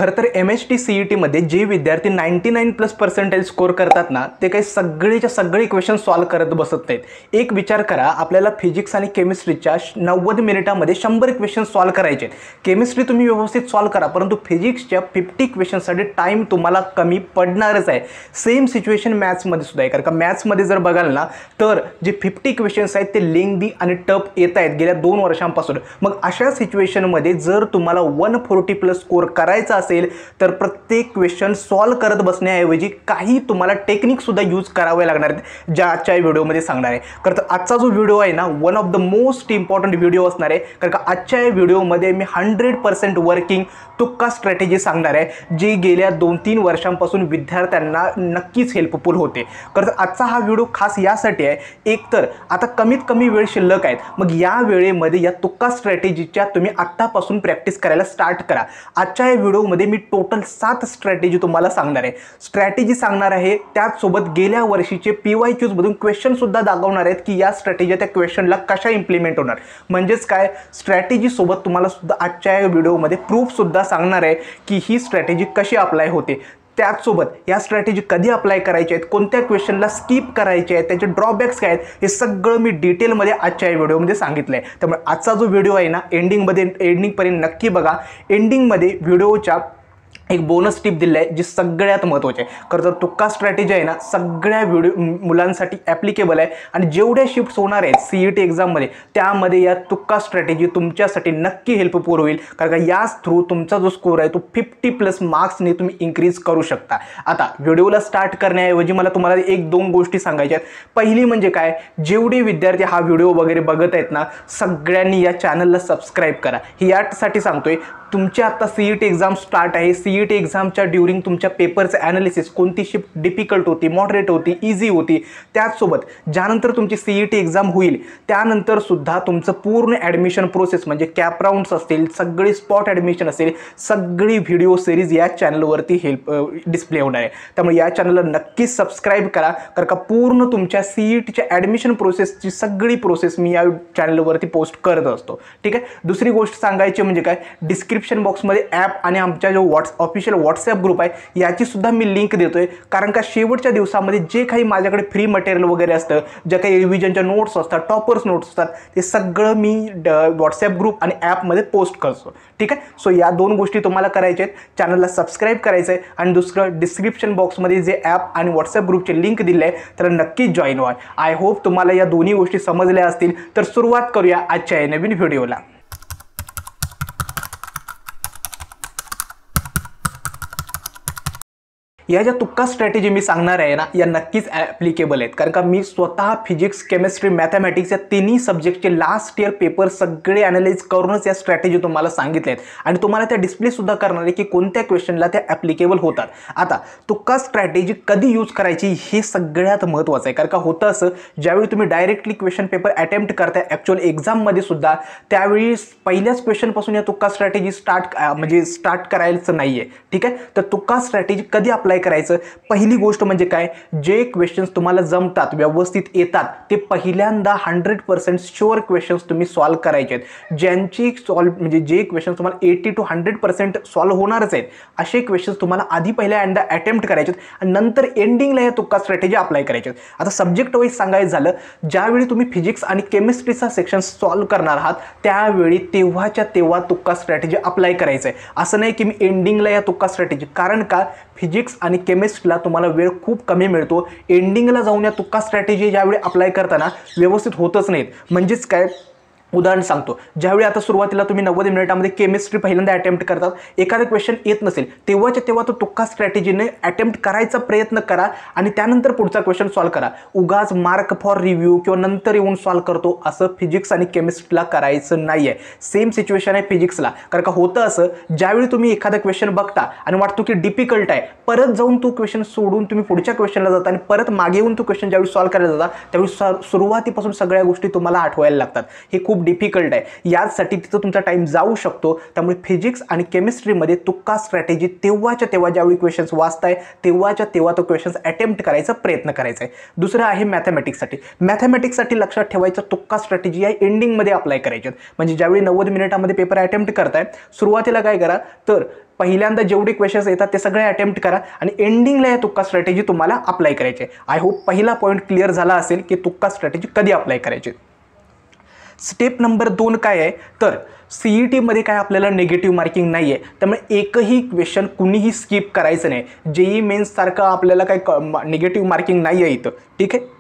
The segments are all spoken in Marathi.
खरं तर MHT CET मध्ये जे विद्यार्थी 99+ स्कोर करतात ना, ते काही सगळेच्या सगळे क्वेश्चन सॉल्व करत बसत नाहीत। एक विचार करा, आपल्याला फिजिक्स आणि केमिस्ट्रीच्या 90 मिनिटांमध्ये 100 क्वेश्चन सॉल्व करायचे आहेत। केमिस्ट्री तुम्ही व्यवस्थित सॉल्व करा, परंतु फिजिक्सच्या 50 क्वेश्चनसाठी टाइम तुम्हाला कमी पडणारच आहे। सेम सिच्युएशन मॅथ्समध्ये सुद्धा आहे, कारण का मॅथ्समध्ये जर बघाल ना, तर जे 50 क्वेश्चन्स आहेत ते लेंथी आणि टफ येत आहेत गेल्या 2 वर्षांपासून। मग अशा सिच्युएशनमध्ये जर तुम्हाला 140+ स्कोर करायचा असेल तर प्रत्येक क्वेश्चन सॉल्व करत बसण्याऐवजी काही तुम्हाला टेक्निक सुद्धा यूज करावे लागणार आहेत, ज्या आजच्या व्हिडिओमध्ये सांगणार आहे। कारण तर आजचा जो व्हिडिओ आहे ना, one of the most important video असणार आहे, कारण का आजच्या व्हिडिओमध्ये मी 100% वर्किंग तुक्का स्ट्रॅटेजी सांगणार आहे, जी गेल्या 2-3 वर्षांपासून विद्यार्थ्यांना नक्कीच हेल्पफुल होते। कारण तर आजचा हा व्हिडिओ खास यासाठी आहे, एकतर आता कमीत कमी वेळ शिल्लक आहेत, मग या वेळेमध्ये या तुक्का स्ट्रॅटेजीच्या तुम्ही आत्तापासून प्रॅक्टिस करायला स्टार्ट करा। आजच्या या व्हिडिओमध्ये मी टोटल 7 स्ट्रॅटेजी तुम्हाला सांगणार आहे, स्ट्रॅटेजी सांगणार आहे, त्याचसोबत गेल्या वर्षीचे PYQs मधून क्वेश्चन सुद्धा दाखवणार आहेत की या स्ट्रॅटेजी त्या क्वेश्चनला कशा इम्प्लिमेंट होणार। म्हणजेच काय, स्ट्रॅटेजी सोबत तुम्हाला सुद्धा आजच्या या व्हिडिओमध्ये प्रूफ सुद्धा सांगणार आहे की ही स्ट्रॅटेजी कशी अप्लाय होते। त्याचसोबत या स्ट्रॅटेजी कधी अप्लाय करायच्या आहेत, कोणत्या क्वेश्चनला स्किप करायचे आहेत, त्याचे ड्रॉबॅक्स काय आहेत, हे सगळं मी डिटेलमध्ये आजच्या या व्हिडिओमध्ये सांगितलं आहे। त्यामुळे आजचा जो व्हिडिओ आहे ना, एंडिंगपर्यंत नक्की बघा। एंडिंगमध्ये व्हिडिओच्या एक बोनस टिप दिली आहे, जी सगळ्यात महत्त्वाची आहे। खरं तर तुक्का स्ट्रॅटेजी आहे ना, सगळ्या मुलांसाठी ॲप्लिकेबल आहे आणि जेवढ्या शिफ्ट्स होणार आहेत CET एक्झाममध्ये, त्यामध्ये या तुक्का स्ट्रॅटेजी तुमच्यासाठी नक्की हेल्पफुल होईल, कारण का याच थ्रू तुमचा जो स्कोर आहे तो 50+ मार्क्सने तुम्ही इन्क्रीज करू शकता। आता व्हिडिओला स्टार्ट करण्याऐवजी मला तुम्हाला 1-2 गोष्टी सांगायच्या आहेत। पहिली म्हणजे काय, जेवढे विद्यार्थी हा व्हिडिओ वगैरे बघत आहेत ना, सगळ्यांनी या चॅनलला सबस्क्राईब करा। ही यासाठी सांगतोय, तुमची आता CET एक्झाम स्टार्ट आहे। CET एक्झामच्या ड्युरिंग तुमच्या पेपरचं ॲनालिसिस, कोणती शिफ्ट डिफिकल्ट होती, मॉडरेट होती, इझी होती, त्याचसोबत ज्यानंतर तुमची CET एक्झाम होईल त्यानंतर सुद्धा तुमचं पूर्ण ॲडमिशन प्रोसेस म्हणजे कॅप राऊंड्स असतील, सगळी स्पॉट ॲडमिशन असेल, सगळी व्हिडिओ सिरीज या चॅनलवरती डिस्प्ले होणार आहे। त्यामुळे या चॅनलला नक्कीच सबस्क्राईब करा, कारण का पूर्ण तुमच्या CETच्या ॲडमिशन प्रोसेसची सगळी प्रोसेस मी या चॅनलवरती पोस्ट करत असतो। ठीक आहे। दुसरी गोष्ट सांगायची म्हणजे काय, डिस्क्रिप्शन बॉक्समध्ये ॲप आणि आमच्या जो ऑफिशियल व्हॉट्सॲप ग्रुप आहे याची सुद्धा मी लिंक देतोय, कारण का शेवटच्या दिवसामध्ये जे काही माझ्याकडे फ्री मटेरियल वगैरे असतं, ज्या काही रिव्हिजनच्या नोट्स असतात, टॉपर्स नोट्स असतात, ते सगळं मी व्हॉट्सॲप ग्रुप आणि ॲपमध्ये पोस्ट करतो। ठीक आहे। सो या 2 गोष्टी तुम्हाला करायच्या आहेत, चॅनलला सबस्क्राईब करायचं आहे आणि दुसरं डिस्क्रिप्शन बॉक्समध्ये जे ॲप आणि व्हॉट्सॲप ग्रुपचे लिंक दिले आहे त्याला नक्कीच जॉईन व्हा। आय होप तुम्हाला या दोन्ही गोष्टी समजल्या असतील। तर सुरुवात करूया आजच्या या नवीन व्हिडिओला। या ज्या तुक्का स्ट्रॅटेजी मी सांगणार आहे ना, या नक्कीच ॲप्लिकेबल आहेत, कारण का मी स्वतः फिजिक्स, केमिस्ट्री, मॅथमॅटिक्स या तिन्ही सब्जेक्टचे लास्ट इयर पेपर सगळे ॲनालाइज करूनच या स्ट्रॅटेजी तुम्हाला सांगितल्या आहेत आणि तुम्हाला त्या डिस्प्ले सुद्धा करणार आहे की कोणत्या क्वेश्चनला त्या ॲप्लिकेबल होतात। आता तुक्का स्ट्रॅटेजी कधी यूज करायची हे सगळ्यात महत्त्वाचं आहे, कारण का होतं असं, ज्यावेळी तुम्ही डायरेक्टली क्वेश्चन पेपर अटेम्प्ट करताय ॲक्च्युअल एक्झाममध्ये सुद्धा, त्यावेळी पहिल्याच क्वेश्चनपासून या तुक्का स्ट्रॅटेजी स्टार्ट करायचं नाही आहे। ठीक आहे। तर तुक्का स्ट्रॅटेजी कधी अप्लाय करायचं, पहिली गोष्ट म्हणजे काय, जे क्वेश्चन्स तुम्हाला जमतात, व्यवस्थित येतात, ते पहिल्यांदा 100% शुअर क्वेश्चन्स तुम्ही सॉल्व करायचे आहेत। ज्यांची जे क्वेश्चन्स तुम्हाला 80 to 100% सॉल्व होणारच आहेत, असे क्वेश्चन्स तुम्हाला आधी पहिल्यांदा अटेम्प्ट करायचे आणि नंतर एंडिंगला या तुक्का स्ट्रॅटेजी अप्लाय करायचे आहेत। आता सब्जेक्ट वाईज सांगायचं झालं, ज्यावेळी तुम्ही फिजिक्स आणि केमिस्ट्रीचा सेक्शन सॉल्व करणार आहात त्यावेळी तेव्हाच्या तेव्हा तुक्का स्ट्रॅटेजी अप्लाय करायचं आहे। असं नाही की मी एंडिंगला या तुक्का स्ट्रॅटेजी, कारण का फिजिक्स आणि केमिस्ट्रीला तुम्हाला वेळ खूप कमी मिळतो, एंडिंगला जाऊन या तुक्का स्ट्रॅटेजी ज्यावेळी अप्लाय करताना व्यवस्थित होतच नाहीत। म्हणजेच काय, उदाहरण सांगतो, ज्यावेळी आता सुरुवातीला तुम्ही 90 मिनिटांमध्ये केमिस्ट्री पहिल्यांदा अटेम्प्ट करतात, एखादा क्वेश्चन येत नसेल तेव्हाच्या तेव्हा तो तुक्का स्ट्रॅटेजीने अटेम्प्ट करायचा प्रयत्न करा आणि त्यानंतर पुढचा क्वेश्चन सॉल्व करा। उगाच मार्क फॉर रिव्ह्यू किंवा नंतर येऊन सॉल्व करतो असं फिजिक्स आणि केमिस्ट्रीला करायचं नाही आहे। सेम सिच्युएशन आहे फिजिक्सला, कारण का होतं असं, ज्यावेळी तुम्ही एखादा क्वेश्चन बघता आणि वाटतो की डिफिकल्ट आहे, परत जाऊन तो क्वेश्चन सोडून तुम्ही पुढच्या क्वेश्चनला जाता आणि परत मागे येऊन तो क्वेश्चन ज्यावेळी सॉल्व करायला जाता त्यावेळी सुरुवातीपासून सगळ्या गोष्टी तुम्हाला आठवायला लागतात। हे खूप डिफिकल्ट आहे, यासाठी तिथं तुमचा टाइम जाऊ शकतो। त्यामुळे फिजिक्स आणि केमिस्ट्रीमध्ये तुक्का स्ट्रॅटेजी तेव्हाच्या तेव्हा ज्यावेळी क्वेश्चन्स वाचताय तेव्हाच्या तेव्हा तो क्वेश्चन्स अटेम्प्ट करायचा प्रयत्न करायचा आहे। दुसरं आहे मॅथमॅटिक्ससाठी लक्षात ठेवायचं, तुक्का स्ट्रॅटेजी आहे एंडिंगमध्ये अप्लाय करायची। म्हणजे ज्यावेळी 90 मिनिटांमध्ये पेपर अटेम्प्ट करताय, सुरुवातीला काय करा, तर पहिल्यांदा जेवढे क्वेश्चन्स येतात ते सगळे अटेम्प्ट करा आणि एंडिंगला या तुक्का स्ट्रॅटेजी तुम्हाला अप्लाय करायची आहे. आय होप पहिला पॉईंट क्लिअर झाला असेल की तुक्का स्ट्रॅटेजी कधी अप्लाय करायची. स्टेप नंबर 2 काय आहे तर CETमध्ये काय आपल्याला निगेटिव्ह मार्किंग नाही आहे, त्यामुळे एकही क्वेश्चन कुणीही स्किप करायचं नाही. JEE मेन्ससारखं आपल्याला काय निगेटिव्ह मार्किंग नाही आहे इथं, ठीक आहे.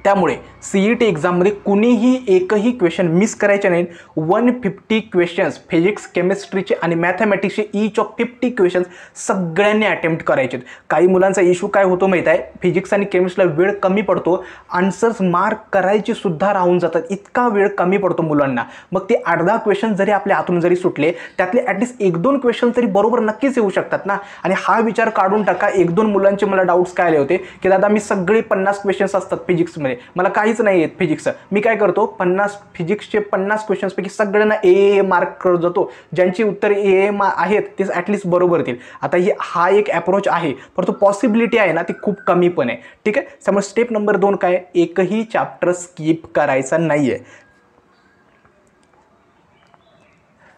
त्यामुळे CET एक्झाममध्ये कुणीही एकही क्वेश्चन मिस करायचे नाहीत. 150 क्वेश्चन्स फिजिक्स केमिस्ट्रीचे आणि मॅथमॅटिक्सचे ईच ऑफ 50 क्वेश्चन्स सगळ्यांनी अटेम्प्ट करायचे. काही मुलांचा इश्यू काय होतो माहीत आहे, फिजिक्स आणि केमिस्ट्रीला वेळ कमी पडतो, आन्सर्स मार्क करायची सुद्धा राहून जातात, इतका वेळ कमी पडतो मुलांना. मग ते 8-10 क्वेश्चन जरी आपल्या हातून जरी सुटले त्यातले ॲटलिस्ट 1-2 क्वेश्चन तरी बरोबर नक्कीच येऊ शकतात ना. आणि हा विचार काढून टाका, 1-2 मुलांचे मला डाऊट्स काय आले होते की दादा मी सगळे 50 क्वेश्चन्स असतात फिजिक्समध्ये, मला काहीच नाही येत फिजिक्सचं, मी काय करतो 50 फिजिक्सचे 50 क्वेश्चन्सपैकी सगळ्यांना ए मार्क करत जातो, ज्यांची उत्तर ए आहेत ते ॲटलिस्ट बरोबर येतील. आता हा एक अप्रोच आहे, परंतु पॉसिबिलिटी आहे ना ती खूप कमी पण आहे, ठीक आहे. त्यामुळे स्टेप नंबर 2 काय, एकही चॅप्टर स्किप करायचा नाही आहे.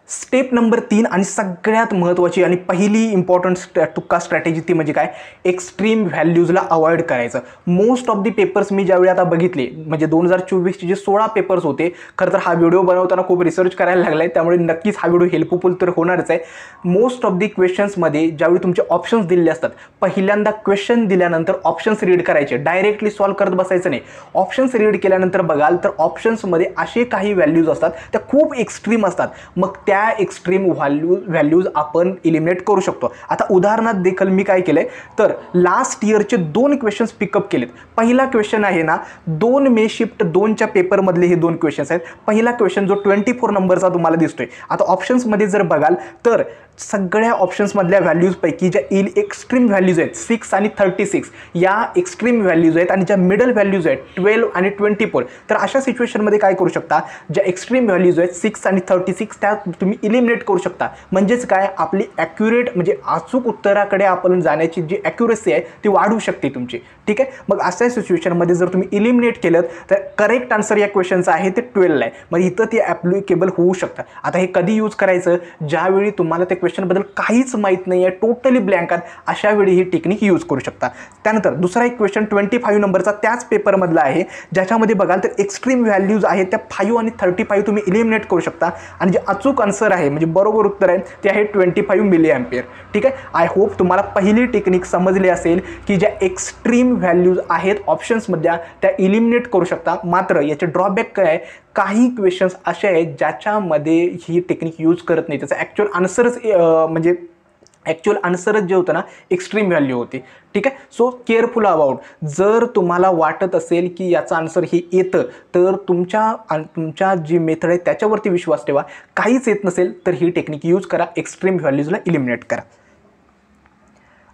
स्टेप नंबर 3 आणि सगळ्यात महत्त्वाची आणि पहिली इम्पॉर्टंट तुक्का स्ट्रॅटेजी ती म्हणजे काय, एक्स्ट्रीम व्हॅल्यूजला अवॉइड करायचं. मोस्ट ऑफ दी पेपर्स मी ज्यावेळी आता बघितले, म्हणजे 2024चे जे 16 पेपर्स होते, खरं तर हा व्हिडिओ बनवताना खूप रिसर्च करायला लागला आहे, त्यामुळे नक्कीच हा व्हिडिओ हेल्पफुल तर होणारच आहे. मोस्ट ऑफ दी क्वेश्चन्समध्ये ज्यावेळी तुमचे ऑप्शन्स दिलेले असतात, पहिल्यांदा क्वेश्चन दिल्यानंतर ऑप्शन्स रीड करायचे, डायरेक्टली सॉल्व्ह करत बसायचं नाही. ऑप्शन्स रीड केल्यानंतर बघाल तर ऑप्शन्समध्ये असे काही व्हॅल्यूज असतात त्या खूप एक्स्ट्रीम असतात, मग त्या एक्स्ट्रीम व्हॅल्यूज आपण इलिमिनेट करू शकतो. आता उदाहरणार्थ देखील मी काय केलंय तर लास्ट इयरचे 2 क्वेश्चन्स पिकअप केलेत. पहिला क्वेश्चन आहे ना 2 मे शिफ्ट 2च्या पेपरमधले हे 2 क्वेश्चन्स आहेत. पहिला क्वेश्चन जो 24 नंबरचा तुम्हाला दिसतोय, आता ऑप्शन्समध्ये जर बघाल तर सगळ्या ऑप्शन्समधल्या व्हॅल्यूजपैकी ज्या एक्स्ट्रीम व्हॅल्यूज आहेत 6 आणि 36 या एक्स्ट्रीम व्हॅल्यूज आहेत, आणि ज्या मिडल व्हॅल्यूज आहेत 12 आणि 24, तर अशा सिच्युएशनमध्ये काय करू शकता, ज्या एक्स्ट्रीम व्हॅल्यूज आहेत 6 आणि 36 त्या तुम्ही इलिमिनेट करू शकता. म्हणजेच काय, आपली ॲक्युरेट म्हणजे अचूक उत्तराकडे आपण जाण्याची जी ॲक्युरेसी आहे ती वाढू शकते तुमची, ठीक आहे. मग अशा सिच्युएशनमध्ये जर तुम्ही इलिमिनेट केलं तर करेक्ट आन्सर या क्वेश्चनचं आहे ते 12 आहे, मग इथं ते ॲप्लिकेबल होऊ शकतं. आता हे कधी यूज करायचं, ज्यावेळी तुम्हाला ते क्वेश्चनबद्दल काहीच माहीत नाही आहे, टोटली ब्लँक आहे, अशा वेळी ही टेक्निक यूज करू शकता. त्यानंतर दुसरा एक क्वेश्चन 25 नंबरचा त्याच पेपरमधला आहे, ज्याच्यामध्ये बघाल तर एक्स्ट्रीम व्हॅल्यूज आहेत त्या 5 आणि 35 तुम्ही इलिमिनेट करू शकता, आणि जे अचूक आन्सर आहे म्हणजे बरोबर उत्तर आहे ते आहे 25 मिली एम्पियर, ठीक आहे. आय होप तुम्हाला पहिली टेक्निक समजली असेल की ज्या एक्स्ट्रीम व्हॅल्यूज आहेत ऑप्शन्समधल्या त्या इलिमिनेट करू शकता. मात्र याचे ड्रॉबॅक काय आहे, काही क्वेश्चन्स असे आहेत ज्याच्यामध्ये ही टेक्निक यूज करत नाही, त्याचा ॲक्च्युअल आन्सरच म्हणजे ॲक्च्युअल आन्सरच जे होतं ना एक्स्ट्रीम व्हॅल्यू होती, ठीक आहे. सो केअरफुल अबाउट, जर तुम्हाला वाटत असेल की याचं आन्सर हे येतं तर तुमच्या जी मेथड आहे त्याच्यावरती विश्वास ठेवा. काहीच येत नसेल तर ही टेक्निक यूज करा, एक्स्ट्रीम व्हॅल्यूजला इलिमिनेट करा.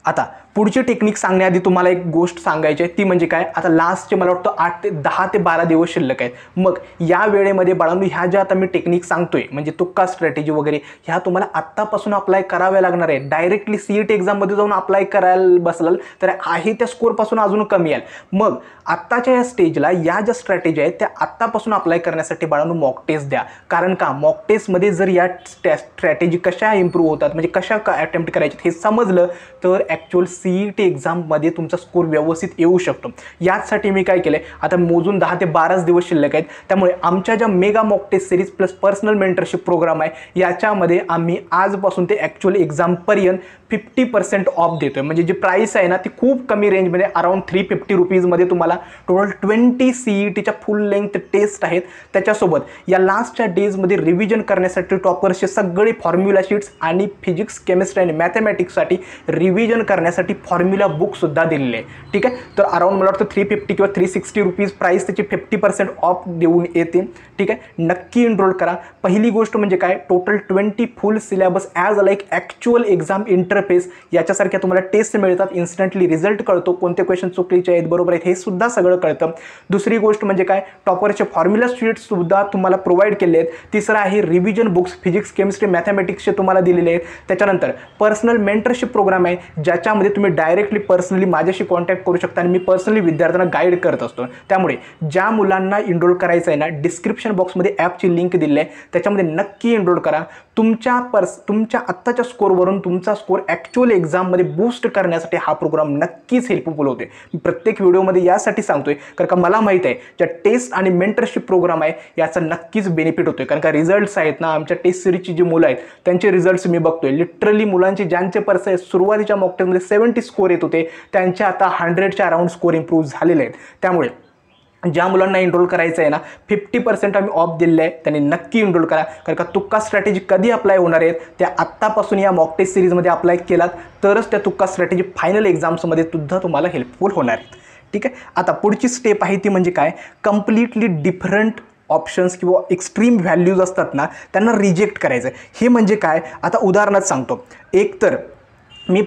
आता पुढची टेक्निक सांगण्याआधी तुम्हाला एक गोष्ट सांगायची आहे, ती म्हणजे काय, आता लास्टचे मला वाटतं 10 ते 12 दिवस शिल्लक आहेत. मग या वेळेमध्ये बाळांनो ह्या ज्या आता मी टेक्निक सांगतोय म्हणजे तुक्का स्ट्रॅटेजी वगैरे ह्या तुम्हाला आत्तापासून अप्लाय कराव्या लागणार आहे. डायरेक्टली CET एक्झाममध्ये जाऊन अप्लाय करायला बसलाल तर आहे त्या स्कोरपासून अजून कमी याल. मग आत्ताच्या या स्टेजला या ज्या स्ट्रॅटेजी आहेत त्या आत्तापासून अप्लाय करण्यासाठी बाळांनो मॉक टेस्ट द्या. कारण का, मॉक टेस्टमध्ये जर या स्ट्रॅटेजी कशा इम्प्रूव्ह होतात म्हणजे कशा अटेम्प्ट करायचे हे समजलं तर ॲक्च्युअल CET एक्झाममध्ये तुमचा स्कोर व्यवस्थित येऊ शकतो. याचसाठी मी काय केलं आहे, आता मोजून 10 ते 12 दिवस शिल्लक आहेत, त्यामुळे आमच्या ज्या mega mock test series plus personal mentorship program आहे याच्यामध्ये आम्ही आजपासून ते ॲक्च्युअल एक्झामपर्यंत 50% ऑफ देतो आहे. म्हणजे जी प्राईस आहे ना ती खूप कमी रेंजमध्ये अराउंड 350 रुपीजमध्ये तुम्हाला टोटल 20 CETच्या फुल लेंथ टेस्ट आहेत. त्याच्यासोबत या लास्टच्या डेजमध्ये रिव्हिजन करण्यासाठी टॉपर्सचे सगळे फॉर्म्युला शीट्स आणि फिजिक्स केमिस्ट्री आणि मॅथमॅटिक्ससाठी रिव्हिजन करण्यासाठी फॉर्म्युला बुकसुद्धा दिलेले आहे, ठीक आहे. तर अराउंड मला वाटतं 350 किंवा 360 रुपीज प्राईस त्याची 50% ऑफ देऊन येते, ठीक आहे. नक्की एनरोल करा. पहिली गोष्ट म्हणजे काय, total 20 full syllabus as like actual exam interface याच्यासारख्या तुम्हाला टेस्ट मिळतात, इन्स्टंटली रिझल्ट कळतो, कोणते क्वेश्चन चुकीचे आहेत बरोबर आहेत हे सुद्धा सगळं कळतं. दुसरी गोष्ट म्हणजे काय, टॉपरचे फॉर्म्युला शीट्ससुद्धा तुम्हाला प्रोव्हाइड केले आहेत. तिसरं आहे रिव्हिजन बुक्स फिजिक्स केमिस्ट्री मॅथमॅटिक्सचे तुम्हाला दिलेले आहेत. त्याच्यानंतर पर्सनल मेंटरशिप प्रोग्राम आहे ज्याच्यामध्ये तुम्ही तुम्ही डायरेक्टली पर्सनली माझ्याशी कॉन्टॅक्ट करू शकता आणि मी पर्सनली विद्यार्थ्यांना गाईड करत असतो. त्यामुळे ज्या मुलांना एनरोल करायचं आहे ना, डिस्क्रिप्शन बॉक्समध्ये ॲपची लिंक दिली आहे, त्याच्यामध्ये नक्की एनरोल करा. तुमच्या आत्ताच्या स्कोरवरून तुमचा स्कोर ॲक्च्युअल एक्झाममध्ये बूस्ट करण्यासाठी हा प्रोग्राम नक्कीच हेल्पफुल होते. मी प्रत्येक व्हिडिओमध्ये यासाठी सांगतोय कारण का मला माहीत आहे ज्या टेस्ट आणि मेंटरशिप प्रोग्राम आहे याचा नक्कीच बेनिफिट होतोय. कारण का रिझल्ट्स आहेत ना, आमच्या टेस्ट सिरीजची जी मुलं आहेत त्यांचे रिझल्ट्स मी बघतोय. लिटरली मुलांचे ज्यांचे सुरुवातीच्या मॉक टेस्टमध्ये 70 स्कोर येत होते त्यांचे आता 100च्या अराउंड स्कोर इम्प्रूव्ह झालेले आहेत. त्यामुळे ज्या मुलांना एनरोल करायचं आहे ना, 50% आम्ही ऑफ दिलेलं आहे, त्यांनी नक्की एनरोल करा. कारण का तुक्का स्ट्रॅटेजी कधी अप्लाय होणार आहेत त्या आत्तापासून या मॉक टेस्ट सिरीजमध्ये अप्लाय केलात तरच त्या तुक्का स्ट्रॅटेजी फायनल एक्झाम्समध्ये सुद्धा तुम्हाला हेल्पफुल होणार आहेत. ठीक आहे. आता पुढची स्टेप आहे ती म्हणजे काय, कम्प्लिटली डिफरंट ऑप्शन्स किंवा एक्स्ट्रीम व्हॅल्यूज असतात ना त्यांना रिजेक्ट करायचं. हे म्हणजे काय, आता उदाहरणात सांगतो. एक तर मी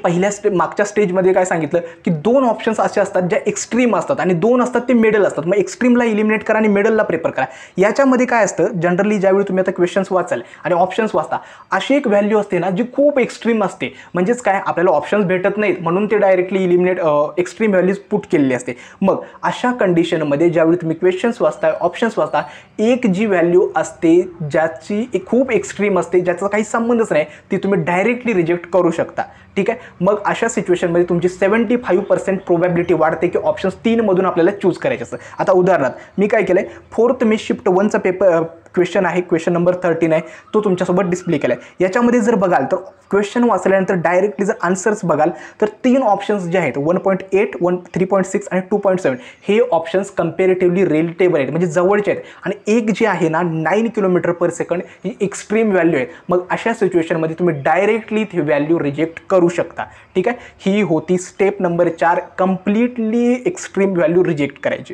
मागच्या स्टेजमध्ये काय सांगितलं की 2 ऑप्शन्स असे असतात ज्या एक्स्ट्रीम असतात आणि 2 असतात ते मिडल असतात. मग एक्स्ट्रीमला इलिमिनेट करा आणि मिडलला प्रेफर करा. याच्यामध्ये काय असतं, जनरली ज्यावेळी तुम्ही आता क्वेश्चन्स वाचाल आणि ऑप्शन्स वाचता, अशी एक व्हॅल्यू असते ना जी खूप एक्स्ट्रीम असते. म्हणजेच काय, आपल्याला ऑप्शन्स भेटत नाहीत म्हणून ते directly eliminate extreme values put केलेली असते. मग अशा कंडिशनमध्ये ज्यावेळी तुम्ही क्वेश्चन्स वाचता, ऑप्शन्स वाचता, एक जी व्हॅल्यू असते ज्याची खूप एक्स्ट्रीम असते, ज्याचा काही संबंधच नाही, ती तुम्ही डायरेक्टली रिजेक्ट करू शकता. ठीक आहे. मग अशा सिच्युएशनमध्ये तुमची 75% प्रोबॅबिलिटी वाढते की ऑप्शन्स 3 मधून आपल्याला चूज करायचे असतं. आता उदाहरणार्थ मी काय केलं आहे, 4th मे शिफ्ट 1चा पेपर क्वेश्चन आहे, क्वेश्चन नंबर 13 आहे, तो तुमच्यासोबत डिस्प्ले केला आहे. याच्यामध्ये जर बघाल तर क्वेश्चन वाचल्यानंतर डायरेक्टली जर आन्सर्स बघाल तर 3 ऑप्शन्स जे आहेत 1.8, 3.6 आणि 2.7 हे ऑप्शन्स कम्पॅरेटिव्हली रिलेटेबल आहेत, म्हणजे जवळचे आहेत. आणि एक जे आहे ना 9 km/s ही एक्स्ट्रीम व्हॅल्यू आहे. मग अशा सिच्युएशनमध्ये तुम्ही डायरेक्टली ती व्हॅल्यू रिजेक्ट करू शकता. ठीक आहे. ही होती step number 4, completely extreme value reject करायची.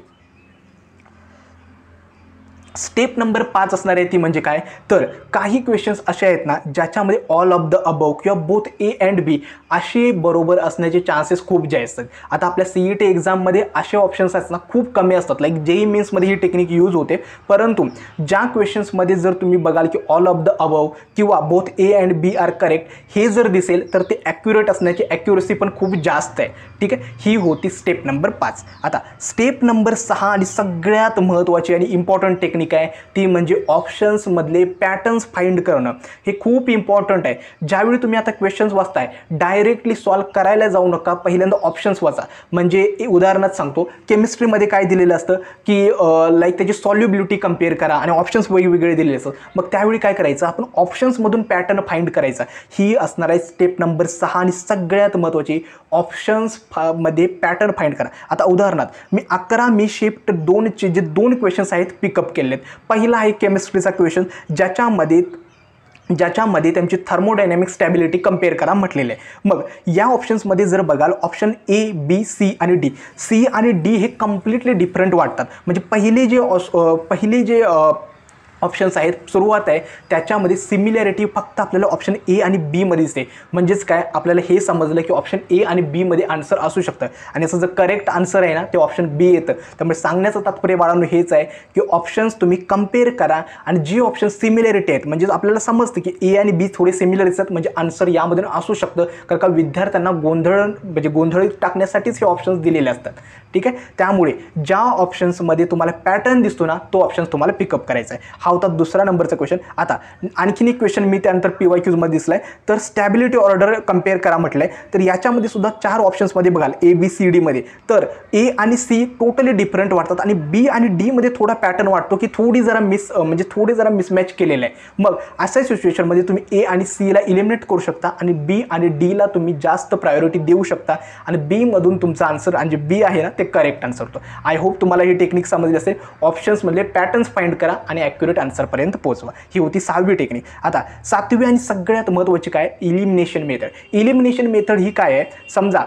स्टेप नंबर 5 असणार आहे ती म्हणजे काय, तर काही क्वेश्चन्स असे आहेत ना ज्याच्यामध्ये ऑल ऑफ द अबव किंवा बोथ ए अँड बी असे बरोबर असण्याचे चान्सेस खूप जास्त आहेत. आता आपल्या CET एक्झाममध्ये असे ऑप्शन्स आहेत ना खूप कमी असतात. लाईक JEE मेन्समध्ये ही टेक्निक यूज होते. परंतु ज्या क्वेश्चन्समध्ये जर तुम्ही बघाल की ऑल ऑफ द अबव किंवा both A and B are correct हे जर दिसेल तर ते ॲक्युरेट असण्याची ॲक्युरसी पण खूप जास्त आहे. ठीक आहे. ही होती स्टेप नंबर 5. आता स्टेप नंबर 6 आणि सगळ्यात महत्त्वाची आणि इम्पॉर्टंट टेक्निक आहे ती म्हणजे ऑप्शन्स मधले पॅटर्न्स फाइंड करणं. हे खूप इम्पॉर्टंट आहे. ज्यावेळी तुम्ही आता क्वेश्चन्स वाचताय डायरेक्टली सॉल्व करायला जाऊ नका, पहिल्यांदा ऑप्शन्स वाचा. म्हणजे उदाहरणात सांगतो, केमिस्ट्रीमध्ये काय दिलेलं असतं की लाईक त्याची सॉल्युबिलिटी कम्पेअर करा आणि ऑप्शन्स वेगवेगळे दिलेले असतात. मग त्यावेळी काय करायचं, आपण ऑप्शन्समधून पॅटर्न फाइंड करायचा. ही असणार आहे स्टेप नंबर 6 आणि सगळ्यात महत्त्वाची, ऑप्शन्स मध्ये पॅटर्न फाइंड करा. आता उदाहरणार्थ मी 11 मे शिफ्ट 2चे जे 2 क्वेश्चन्स आहेत पिकअप केले. पहिला आहे केमिस्ट्रीचा क्वेश्चन ज्याच्यामध्ये त्यांची थर्मोडायनॅमिक स्टॅबिलिटी कम्पेअर करा म्हटलेलं आहे. मग या ऑप्शन्समध्ये जर बघाल ऑप्शन A, B, C आणि D, C आणि D हे कम्प्लिटली डिफरंट वाटतात. म्हणजे पहिले जे ऑप्शन्स आहेत सुरुवात आहे त्याच्यामध्ये सिमिलॅरिटी फक्त आपल्याला ऑप्शन ए आणि बी मध्ये दिसते. म्हणजेच काय, आपल्याला हे समजलं की ऑप्शन ए आणि बी मध्ये आन्सर असू शकतं आणि याचं जर करेक्ट आन्सर आहे ना ते ऑप्शन बी येतं. त्यामुळे सांगण्याचं तात्पर्य बाळांनो हेच आहे की ऑप्शन्स तुम्ही कम्पेअर करा आणि जी ऑप्शन सिमिलॅरिटी आहेत म्हणजे आपल्याला समजतं की ए आणि बी थोडे सिमिलर असतात म्हणजे आन्सर यामधून असू शकतं. कारण का विद्यार्थ्यांना गोंधळ टाकण्यासाठीच हे ऑप्शन्स दिलेले असतात. ठीक आहे. त्यामुळे ज्या ऑप्शन्समध्ये तुम्हाला पॅटर्न दिसतो ना तो ऑप्शन्स तुम्हाला पिकअप करायचा आहे. हा होता दुसरा नंबरचा क्वेश्चन. आता आणखीन एक क्वेश्चन मी त्यानंतर PYQs मध्ये दिसलाय, तर स्टॅबिलिटी ऑर्डर कम्पेअर करा म्हटलंय. तर याच्यामध्ये सुद्धा 4 ऑप्शन्समध्ये बघाल ABCD मध्ये, तर A आणि C टोटली डिफरंट वाटतात आणि B आणि D मध्ये थोडा पॅटर्न वाटतो की थोडे जरा मिसमॅच केलेलं आहे. मग अशा सिच्युएशनमध्ये तुम्ही A आणि C ला इलिमिनेट करू शकता आणि B आणि D ला तुम्ही जास्त प्रायोरिटी देऊ शकता आणि B मधून तुमचा आन्सर आणि जे B आहे ना ते करेक्ट आन्सर होतो. आय होप तुम्हाला ही टेक्निक समजली असेल. ऑप्शन्समधले पॅटर्न्स फाइंड करा आणि ॲक्युरेट आन्सरपर्यंत पोहोचवा. ही होती 6वी टेक्निक. आता 7वी आणि सगळ्यात महत्त्वाची काय, इलिमिनेशन मेथड. इलिमिनेशन मेथड ही काय आहे, समजा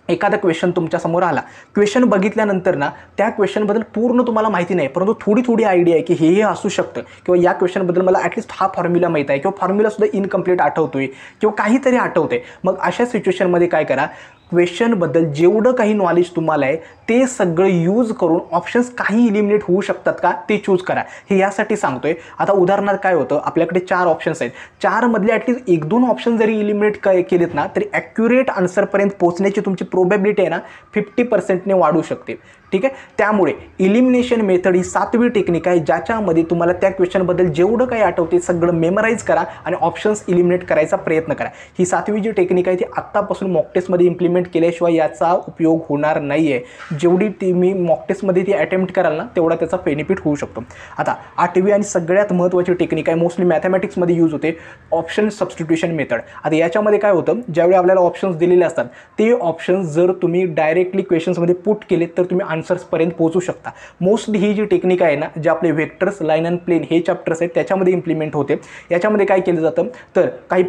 एखादा क्वेश्चन तुमच्यासमोर आला, क्वेश्चन बघितल्यानंतर ना त्या क्वेश्चनबद्दल पूर्ण तुम्हाला माहिती नाही परंतु थोडी आयडिया आहे की हे असू शकतं किंवा या क्वेश्चनबद्दल मला ॲटलिस्ट हा फॉर्म्युला माहीत आहे किंवा फॉर्म्युलासुद्धा इनकम्प्लीट आठवतोय किंवा काहीतरी आठवतंय. मग अशा सिच्युएशनमध्ये काय करा, क्वेश्चनबद्दल जेवढं काही नॉलेज तुम्हाला आहे ते सगळं यूज करून ऑप्शन्स काही इलिमिनेट होऊ शकतात का ते चूज करा, हे यासाठी सांगतोय. आता उदाहरणार्थ काय होतं, आपल्याकडे 4 ऑप्शन्स आहेत, 4 मधले ॲटलीस्ट 1-2 ऑप्शन जरी इलिमिनेट केलेत ना तरी ॲक्युरेट आन्सरपर्यंत पोहोचण्याची तुमची प्रोबॅबिलिटी आहे ना 50%ने वाढू शकते. ठीक आहे, त्यामुळे इलिमिनेशन मेथड ही 7वी टेक्निक आहे, ज्याच्यामध्ये तुम्हाला त्या क्वेश्चनबद्दल जेवढं काही आठवते सगळं मेमराईज करा आणि ऑप्शन्स इलिमिनेट करायचा प्रयत्न करा. ही 7वी जी टेक्निक आहे ती आत्तापासून मॉक टेस्टमध्ये इम्प्लिमेंट केल्याशिवाय याचा उपयोग होणार नाही आहे. जेवढी तुम्ही मॉक टेस्टमध्ये ती अटेम्प्ट कराल ना तेवढा त्याचा बेनिफिट होऊ शकतो. आता 8वी आणि सगळ्यात महत्त्वाची टेक्निक आहे, मोस्टली मॅथमॅटिक्समध्ये यूज होते, ऑप्शन सबस्टिट्यूशन मेथड. आता याच्यामध्ये काय होतं, ज्यावेळी आपल्याला ऑप्शन्स दिलेले असतात ते ऑप्शन्स जर तुम्ही डायरेक्टली क्वेश्चन्समध्ये पुट केले तर तुम्ही आन्सर्सपर्यंत पोहोचू शकता. मोस्टली ही जी टेक्निक आहे ना, जे आपले वेक्टर्स, लाईन अँड प्लेन हे चॅप्टर्स आहेत त्याच्यामध्ये इम्प्लिमेंट होते. याच्यामध्ये काय केलं जातं तर काही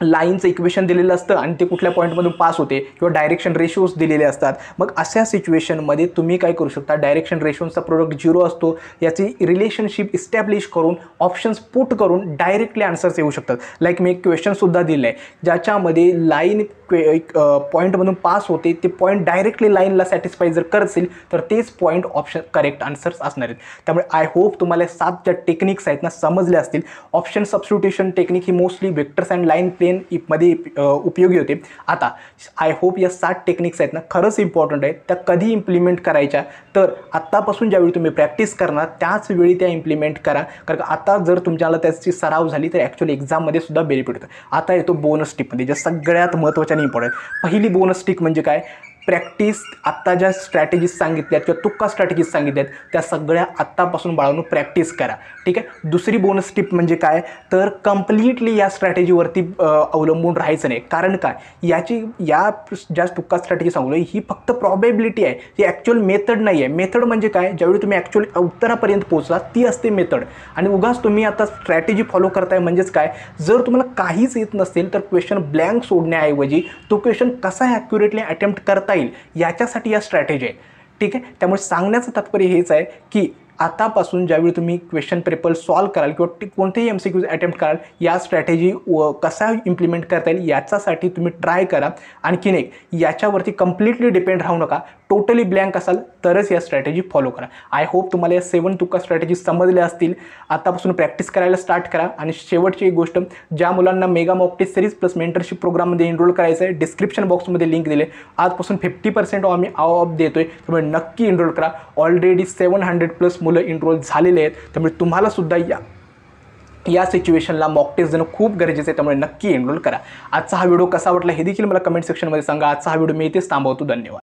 लाईनचं इक्वेशन दिलेलं असतं आणि ते कुठल्या पॉईंटमधून पास होते किंवा डायरेक्शन रेशोज दिलेले असतात. मग अशा सिच्युएशनमध्ये तुम्ही काय करू शकता, डायरेक्शन रेशोचा प्रोडक्ट 0 असतो याची रिलेशनशिप इस्टॅब्लिश करून ऑप्शन्स पुट करून डायरेक्टली आन्सर्स येऊ शकतात. लाईक मी एक क्वेश्चनसुद्धा दिलं आहे ज्याच्यामध्ये लाईन पॉईंटमधून पास होते, ते पॉईंट डायरेक्टली लाईनला सॅटिस्फाय जर करतील तर तेच पॉईंट ऑप्शन करेक्ट आन्सर्स असणार आहेत. त्यामुळे आय होप तुम्हाला 7 ज्या टेक्निक्स आहेत ना समजल्या असतील. ऑप्शन सबस्टिट्यूशन टेक्निक ही mostly vectors and line plane मध्ये उपयोगी होते. आता आय होप या 7 टेक्निक्स आहेत ना खरंच इम्पॉर्टंट आहेत. त्या कधी इम्प्लिमेंट करायच्या तर आत्तापासून ज्यावेळी तुम्ही प्रॅक्टिस करणार त्याच वेळी त्या इम्प्लिमेंट करा, कारण आता जर तुमच्याला त्याची सराव झाली तर ॲक्च्युअली एक्झाममध्ये सुद्धा बेनिफिट होतं. आता येतो बोनस टिपमध्ये, ज्या सगळ्यात महत्त्वाच्या आणि इम्पॉर्टंट. पहिली बोनस टिक म्हणजे काय, प्रॅक्टिस. आत्ता ज्या स्ट्रॅटेजीज सांगितल्यात किंवा तुक्का स्ट्रॅटेजीज सांगितल्यात त्या सगळ्या आत्तापासून बाळांनो प्रॅक्टिस करा. ठीक आहे. दुसरी बोनस टिप म्हणजे काय तर कम्प्लिटली या स्ट्रॅटेजीवरती अवलंबून राहायचं नाही. कारण काय, या ज्या तुक्का स्ट्रॅटेजी सांगलो ही फक्त प्रॉबेबिलिटी आहे, ही ॲक्च्युअल मेथड नाही आहे. मेथड म्हणजे काय, ज्यावेळी तुम्ही ॲक्च्युअली उत्तरापर्यंत पोहोचला ती असते मेथड. आणि उगाच तुम्ही आता स्ट्रॅटेजी फॉलो करताय म्हणजेच काय, जर तुम्हाला काहीच येत नसेल तर क्वेश्चन ब्लँक सोडण्याऐवजी तो क्वेश्चन कसा ॲक्युरेटली अटेम्प्ट करता येईल याच्यासाठी या स्ट्रॅटेजी आहे. ठीक आहे. त्यामुळे सांगण्याचं तात्पर्य हेच आहे की आतापासून ज्यावेळी तुम्ही क्वेश्चन पेपर सॉल्व कराल किंवा कोणतेही MCQs अटेम्प्ट कराल या स्ट्रॅटेजी कसा इम्प्लिमेंट करता येईल याच्यासाठी तुम्ही ट्राय करा. आणखीन एक, याच्यावरती कम्प्लिटली डिपेंड राहू नका. टोटली ब्लँक असाल तरच या स्ट्रॅटेजी फॉलो करा. आय होप तुम्हाला या 7 तुक्का स्ट्रॅटेजी समजल्या असतील. आतापासून प्रॅक्टिस करायला स्टार्ट करा. आणि शेवटची एक गोष्ट, ज्या मुलांना mega mock test series plus mentorship प्रोग्राममध्ये एनरोल करायचं आहे डिस्क्रिप्शन बॉक्समध्ये लिंक दिले. आजपासून 50% आम्ही ऑफ देतोय, त्यामुळे नक्की एनरोल करा. ऑलरेडी 700+ मुलं एनरोल झालेले आहेत, त्यामुळे तुम्हाला सुद्धा या सिच्युएशनला मॉक टेस्ट देणं खूप गरजेचं आहे. त्यामुळे नक्की एनरोल करा. आजचा हा व्हिडिओ कसा वाटला हे देखील मला कमेंट सेक्शनमध्ये सांगा. आजचा हा व्हिडिओ मी इथेच थांबवतो. धन्यवाद.